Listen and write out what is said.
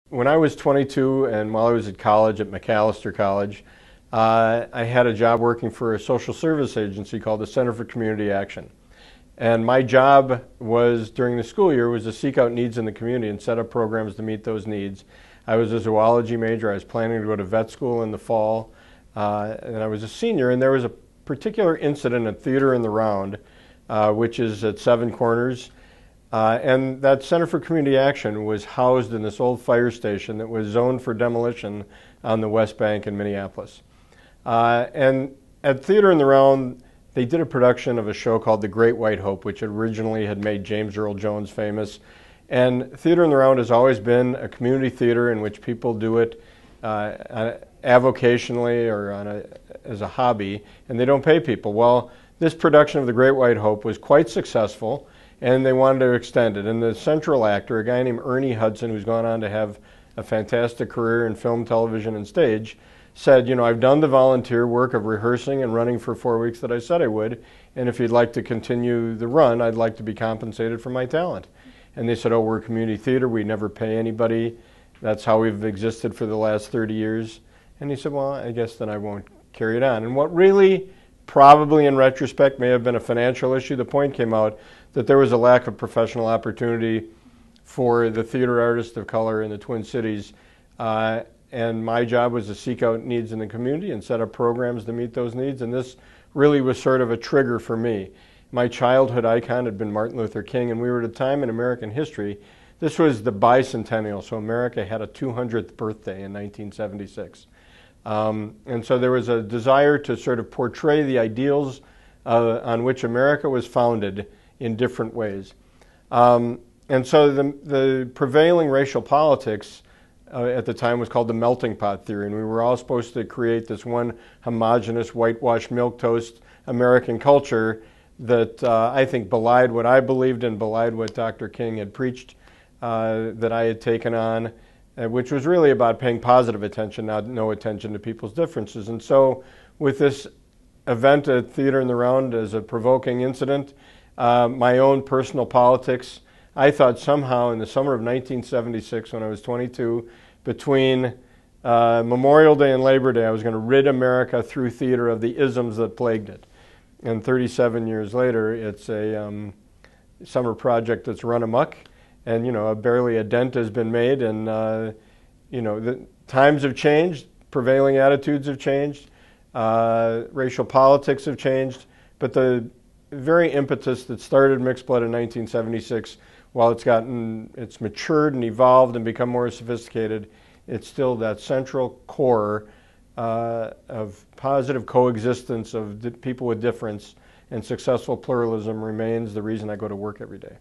When I was 22 and while I was at college at Macalester College, I had a job working for a social service agency called the Center for Community Action. And my job was, during the school year, was to seek out needs in the community and set up programs to meet those needs. I was a zoology major. I was planning to go to vet school in the fall, and I was a senior, and there was a particular incident at Theater in the Round, which is at Seven Corners. And that Center for Community Action was housed in this old fire station that was zoned for demolition on the West Bank in Minneapolis. And at Theater in the Round, they did a production of a show called The Great White Hope, which originally had made James Earl Jones famous. And Theater in the Round has always been a community theater in which people do it avocationally or as a hobby, and they don't pay people. Well, this production of The Great White Hope was quite successful, and they wanted to extend it. And the central actor, a guy named Ernie Hudson, who's gone on to have a fantastic career in film, television, and stage, said, I've done the volunteer work of rehearsing and running for 4 weeks that I said I would, and if you'd like to continue the run, I'd like to be compensated for my talent. And they said, oh, we're a community theater, we never pay anybody, that's how we've existed for the last 30 years. And he said, well, I guess then I won't carry it on. And what really, probably in retrospect, may have been a financial issue, the point came out that there was a lack of professional opportunity for the theater artists of color in the Twin Cities. And my job was to seek out needs in the community and set up programs to meet those needs. And this really was sort of a trigger for me. My childhood icon had been Martin Luther King, and we were at a time in American history. This was the bicentennial, so America had a 200th birthday in 1976. And so there was a desire to sort of portray the ideals on which America was founded in different ways. And so the prevailing racial politics at the time was called the melting pot theory, and we were all supposed to create this one homogeneous, whitewashed, milquetoast American culture that I think belied what I believed and belied what Dr. King had preached, that I had taken on, which was really about paying positive attention, not no attention to people's differences. And so with this event at Theater in the Round as a provoking incident, my own personal politics, I thought somehow in the summer of 1976, when I was 22, between Memorial Day and Labor Day, I was going to rid America through theater of the isms that plagued it. And 37 years later, it's a summer project that's run amok, and barely a dent has been made, and the times have changed, prevailing attitudes have changed, racial politics have changed, but the very impetus that started Mixed Blood in 1976, while it's matured and evolved and become more sophisticated, it's still that central core of positive coexistence of people with difference, and successful pluralism remains the reason I go to work every day.